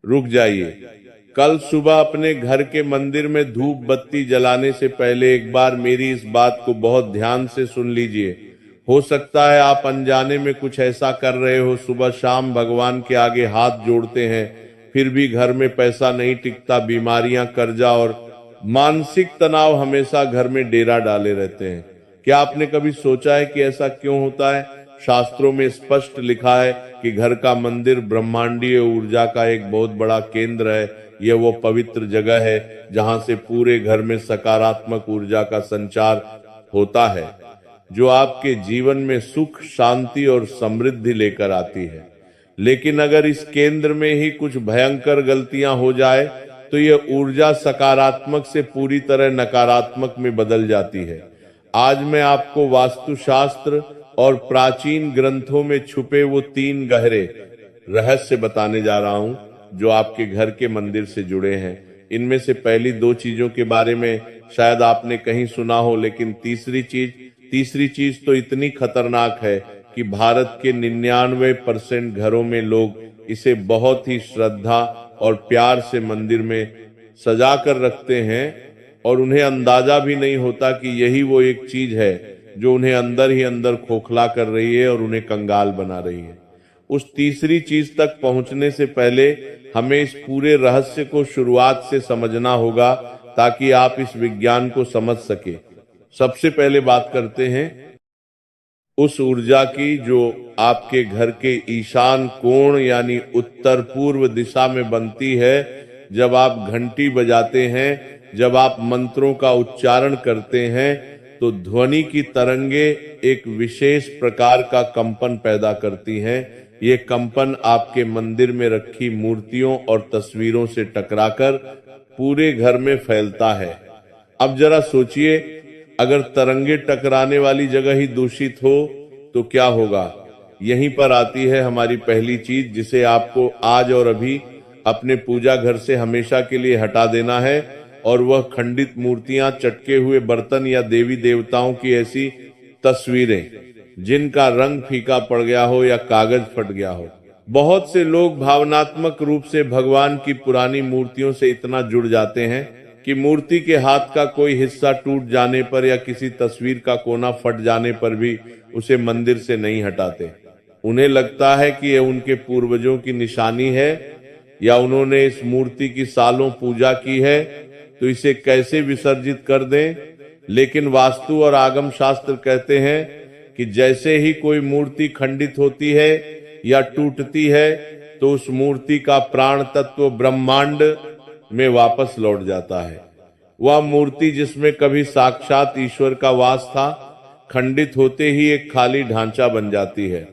रुक जाइए। कल सुबह अपने घर के मंदिर में धूप बत्ती जलाने से पहले एक बार मेरी इस बात को बहुत ध्यान से सुन लीजिए। हो सकता है आप अनजाने में कुछ ऐसा कर रहे हो, सुबह शाम भगवान के आगे हाथ जोड़ते हैं, फिर भी घर में पैसा नहीं टिकता, बीमारियां, कर्जा और मानसिक तनाव हमेशा घर में डेरा डाले रहते हैं। क्या आपने कभी सोचा है कि ऐसा क्यों होता है? शास्त्रों में स्पष्ट लिखा है कि घर का मंदिर ब्रह्मांडीय ऊर्जा का एक बहुत बड़ा केंद्र है। यह वो पवित्र जगह है जहां से पूरे घर में सकारात्मक ऊर्जा का संचार होता है, जो आपके जीवन में सुख, शांति और समृद्धि लेकर आती है। लेकिन अगर इस केंद्र में ही कुछ भयंकर गलतियां हो जाए तो यह ऊर्जा सकारात्मक से पूरी तरह नकारात्मक में बदल जाती है। आज मैं आपको वास्तुशास्त्र और प्राचीन ग्रंथों में छुपे वो 3 गहरे रहस्य बताने जा रहा हूं जो आपके घर के मंदिर से जुड़े हैं। इनमें से पहली 2 चीजों के बारे में शायद आपने कहीं सुना हो, लेकिन तीसरी चीज तो इतनी खतरनाक है कि भारत के 99% घरों में लोग इसे बहुत ही श्रद्धा और प्यार से मंदिर में सजा कर रखते हैं और उन्हें अंदाजा भी नहीं होता कि यही वो एक चीज है जो उन्हें अंदर ही अंदर खोखला कर रही है और उन्हें कंगाल बना रही है। उस तीसरी चीज तक पहुंचने से पहले हमें इस पूरे रहस्य को शुरुआत से समझना होगा ताकि आप इस विज्ञान को समझ सके। सबसे पहले बात करते हैं उस ऊर्जा की जो आपके घर के ईशान कोण यानी उत्तर पूर्व दिशा में बनती है। जब आप घंटी बजाते हैं, जब आप मंत्रों का उच्चारण करते हैं, तो ध्वनि की तरंगे एक विशेष प्रकार का कंपन पैदा करती हैं। ये कंपन आपके मंदिर में रखी मूर्तियों और तस्वीरों से टकराकर पूरे घर में फैलता है। अब जरा सोचिए, अगर तरंगे टकराने वाली जगह ही दूषित हो तो क्या होगा? यहीं पर आती है हमारी पहली चीज जिसे आपको आज और अभी अपने पूजा घर से हमेशा के लिए हटा देना है, और वह खंडित मूर्तियां, चटके हुए बर्तन या देवी देवताओं की ऐसी तस्वीरें जिनका रंग फीका पड़ गया हो या कागज फट गया हो। बहुत से लोग भावनात्मक रूप से भगवान की पुरानी मूर्तियों से इतना जुड़ जाते हैं कि मूर्ति के हाथ का कोई हिस्सा टूट जाने पर या किसी तस्वीर का कोना फट जाने पर भी उसे मंदिर से नहीं हटाते। उन्हें लगता है कि यह उनके पूर्वजों की निशानी है या उन्होंने इस मूर्ति की सालों पूजा की है, तो इसे कैसे विसर्जित कर दें। लेकिन वास्तु और आगम शास्त्र कहते हैं कि जैसे ही कोई मूर्ति खंडित होती है या टूटती है तो उस मूर्ति का प्राण तत्व ब्रह्मांड में वापस लौट जाता है। वह मूर्ति जिसमें कभी साक्षात ईश्वर का वास था, खंडित होते ही एक खाली ढांचा बन जाती है।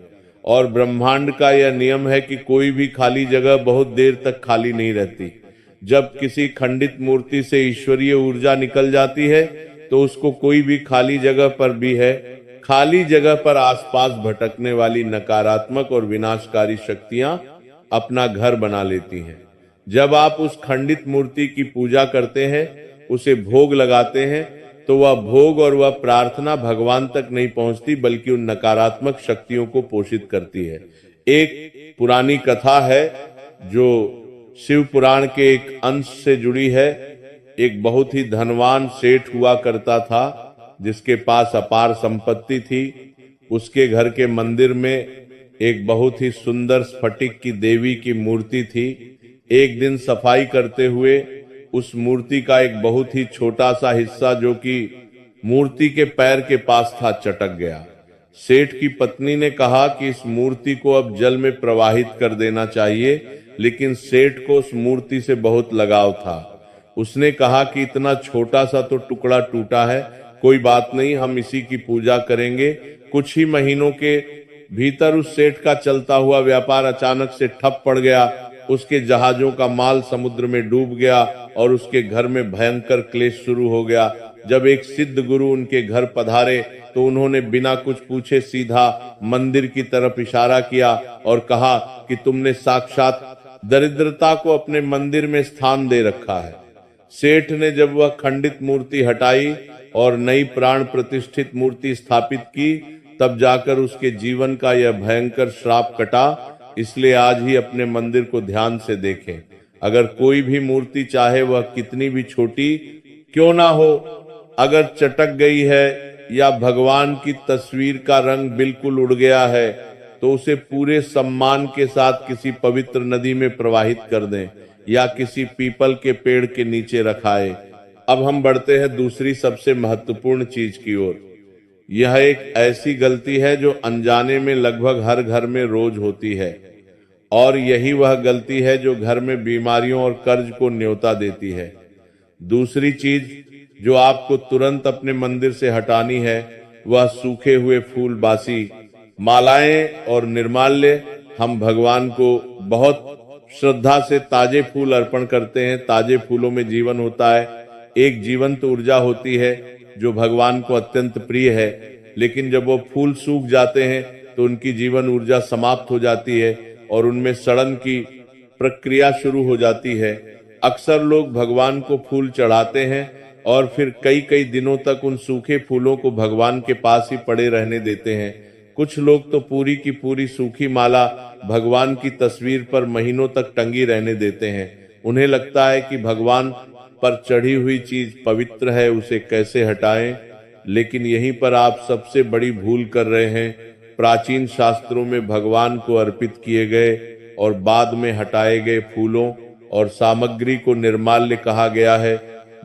और ब्रह्मांड का यह नियम है कि कोई भी खाली जगह बहुत देर तक खाली नहीं रहती। जब किसी खंडित मूर्ति से ईश्वरीय ऊर्जा निकल जाती है तो उसको कोई भी खाली जगह पर भी है, खाली जगह पर आसपास भटकने वाली नकारात्मक और विनाशकारी शक्तियां अपना घर बना लेती हैं। जब आप उस खंडित मूर्ति की पूजा करते हैं, उसे भोग लगाते हैं, तो वह भोग और वह प्रार्थना भगवान तक नहीं पहुंचती बल्कि उन नकारात्मक शक्तियों को पोषित करती है। एक पुरानी कथा है जो शिव पुराण के एक अंश से जुड़ी है। एक बहुत ही धनवान सेठ हुआ करता था जिसके पास अपार संपत्ति थी। उसके घर के मंदिर में एक बहुत ही सुंदर स्फटिक की देवी की मूर्ति थी। एक दिन सफाई करते हुए उस मूर्ति का एक बहुत ही छोटा सा हिस्सा जो कि मूर्ति के पैर के पास था, चटक गया। सेठ की पत्नी ने कहा कि इस मूर्ति को अब जल में प्रवाहित कर देना चाहिए, लेकिन सेठ को उस मूर्ति से बहुत लगाव था। उसने कहा कि इतना छोटा सा तो टुकड़ा टूटा है, कोई बात नहीं, हम इसी की पूजा करेंगे। कुछ ही महीनों के भीतर उस सेठ का चलता हुआ व्यापार अचानक से ठप पड़ गया। उसके जहाजों का माल समुद्र में डूब गया और उसके घर में भयंकर क्लेश शुरू हो गया। जब एक सिद्ध गुरु उनके घर पधारे तो उन्होंने बिना कुछ पूछे सीधा मंदिर की तरफ इशारा किया और कहा कि तुमने साक्षात दरिद्रता को अपने मंदिर में स्थान दे रखा है। सेठ ने जब वह खंडित मूर्ति हटाई और नई प्राण प्रतिष्ठित मूर्ति स्थापित की, तब जाकर उसके जीवन का यह भयंकर श्राप कटा। इसलिए आज ही अपने मंदिर को ध्यान से देखें। अगर कोई भी मूर्ति चाहे वह कितनी भी छोटी क्यों ना हो, अगर चटक गई है या भगवान की तस्वीर का रंग बिल्कुल उड़ गया है तो उसे पूरे सम्मान के साथ किसी पवित्र नदी में प्रवाहित कर दें या किसी पीपल के पेड़ के नीचे रखाए। अब हम बढ़ते हैं दूसरी सबसे महत्वपूर्ण चीज की ओर। यह एक ऐसी गलती है जो अनजाने में लगभग हर घर में रोज होती है, और यही वह गलती है जो घर में बीमारियों और कर्ज को न्योता देती है। दूसरी चीज जो आपको तुरंत अपने मंदिर से हटानी है वह सूखे हुए फूल, बासी मालाएं और निर्माल्य। हम भगवान को बहुत श्रद्धा से ताजे फूल अर्पण करते हैं। ताजे फूलों में जीवन होता है, एक जीवंत ऊर्जा होती है जो भगवान को अत्यंत प्रिय है। लेकिन जब वो फूल सूख जाते हैं तो उनकी जीवन ऊर्जा समाप्त हो जाती है और उनमें सड़न की प्रक्रिया शुरू हो जाती है। अक्सर लोग भगवान को फूल चढ़ाते हैं और फिर कई कई दिनों तक उन सूखे फूलों को भगवान के पास ही पड़े रहने देते हैं। कुछ लोग तो पूरी की पूरी सूखी माला भगवान की तस्वीर पर महीनों तक टंगी रहने देते हैं। उन्हें लगता है कि भगवान पर चढ़ी हुई चीज पवित्र है, उसे कैसे हटाएं। लेकिन यहीं पर आप सबसे बड़ी भूल कर रहे हैं। प्राचीन शास्त्रों में भगवान को अर्पित किए गए और बाद में हटाए गए फूलों और सामग्री को निर्माल्य कहा गया है।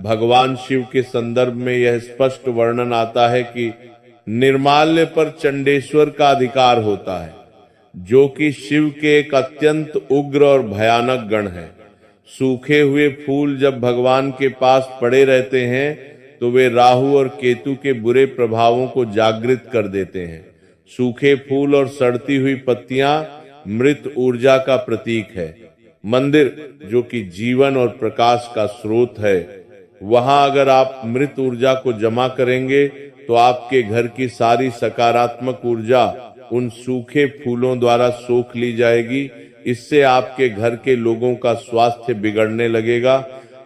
भगवान शिव के संदर्भ में यह स्पष्ट वर्णन आता है कि निर्माल्य पर चंडेश्वर का अधिकार होता है, जो कि शिव के एक अत्यंत उग्र और भयानक गण है। सूखे हुए फूल जब भगवान के पास पड़े रहते हैं तो वे राहु और केतु के बुरे प्रभावों को जागृत कर देते हैं। सूखे फूल और सड़ती हुई पत्तियां मृत ऊर्जा का प्रतीक है। मंदिर जो कि जीवन और प्रकाश का स्रोत है, वहां अगर आप मृत ऊर्जा को जमा करेंगे तो आपके घर की सारी सकारात्मक ऊर्जा उन सूखे फूलों द्वारा सोख ली जाएगी। इससे आपके घर के लोगों का स्वास्थ्य बिगड़ने लगेगा।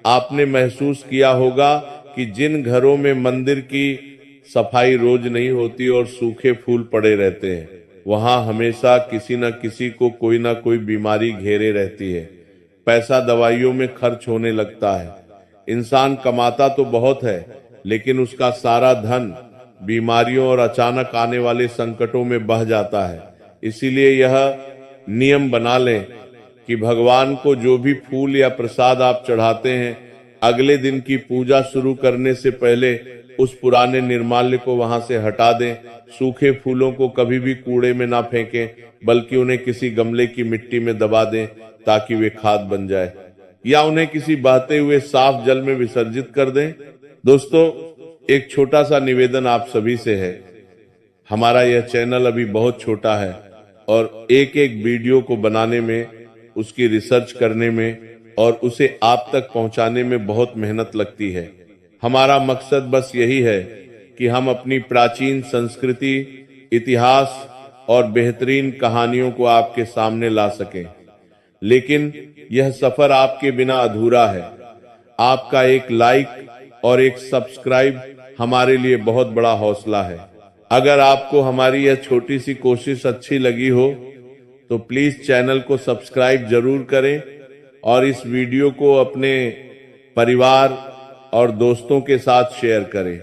आपने महसूस किया होगा कि जिन घरों में मंदिर की सफाई रोज नहीं होती और सूखे फूल पड़े रहते हैं, वहां हमेशा किसी न किसी को कोई ना कोई बीमारी घेरे रहती है। पैसा दवाइयों में खर्च होने लगता है। इंसान कमाता तो बहुत है, लेकिन उसका सारा धन बीमारियों और अचानक आने वाले संकटों में बह जाता है। इसीलिए यह नियम बना लें कि भगवान को जो भी फूल या प्रसाद आप चढ़ाते हैं, अगले दिन की पूजा शुरू करने से पहले उस पुराने निर्माल्य को वहां से हटा दें। सूखे फूलों को कभी भी कूड़े में ना फेंकें, बल्कि उन्हें किसी गमले की मिट्टी में दबा दें ताकि वे खाद बन जाए, या उन्हें किसी बहते हुए साफ जल में विसर्जित कर दें। दोस्तों, एक छोटा सा निवेदन आप सभी से है। हमारा यह चैनल अभी बहुत छोटा है और एक एक वीडियो को बनाने में, उसकी रिसर्च करने में और उसे आप तक पहुंचाने में बहुत मेहनत लगती है। हमारा मकसद बस यही है कि हम अपनी प्राचीन संस्कृति, इतिहास और बेहतरीन कहानियों को आपके सामने ला सकें। लेकिन यह सफर आपके बिना अधूरा है। आपका एक लाइक और एक सब्सक्राइब हमारे लिए बहुत बड़ा हौसला है। अगर आपको हमारी यह छोटी सी कोशिश अच्छी लगी हो तो प्लीज चैनल को सब्सक्राइब जरूर करें और इस वीडियो को अपने परिवार और दोस्तों के साथ शेयर करें।